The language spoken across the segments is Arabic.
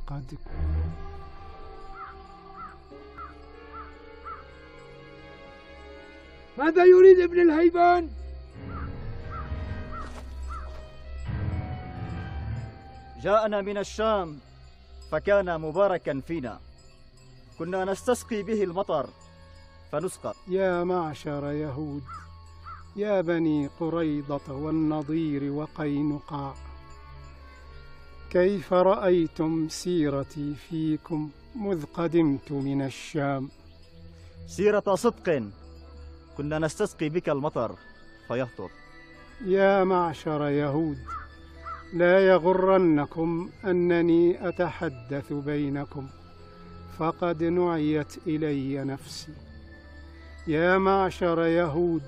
فقد. ماذا يريد ابن الهيبان؟ جاءنا من الشام فكان مباركا فينا، كنا نستسقي به المطر فنسقى. يا معشر يهود، يا بني قريضة والنضير وقينقاع، كيف رأيتم سيرتي فيكم مذ قدمت من الشام؟ سيرة صدق، كنا نستسقي بك المطر فيهطل. يا معشر يهود، لا يغرنكم أنني أتحدث بينكم، فقد نعيت إلي نفسي. يا معشر يهود،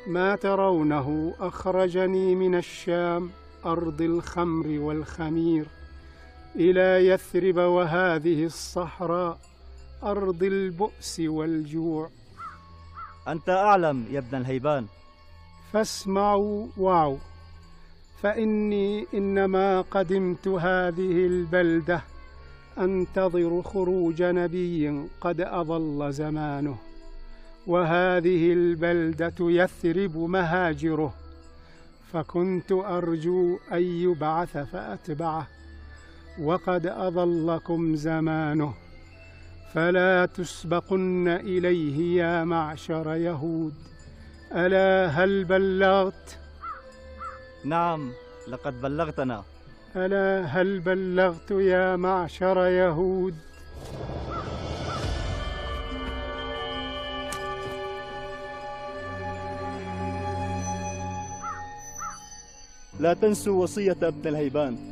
ما ترونه أخرجني من الشام أرض الخمر والخمير إلى يثرب وهذه الصحراء أرض البؤس والجوع. أنت أعلم يا ابن الهيبان. فاسمعوا وعوا، فإني إنما قدمت هذه البلدة أنتظر خروج نبي قد أضل زمانه، وهذه البلدة يثرب مهاجره، فكنت أرجو أن يبعث فأتبعه، وقد أضلكم زمانه، فلا تسبقن إليه يا معشر يهود. ألا هل بلغت؟ نعم، لقد بلغتنا. ألا هل بلغت يا معشر يهود؟ لا تنسوا وصية ابن الهيبان.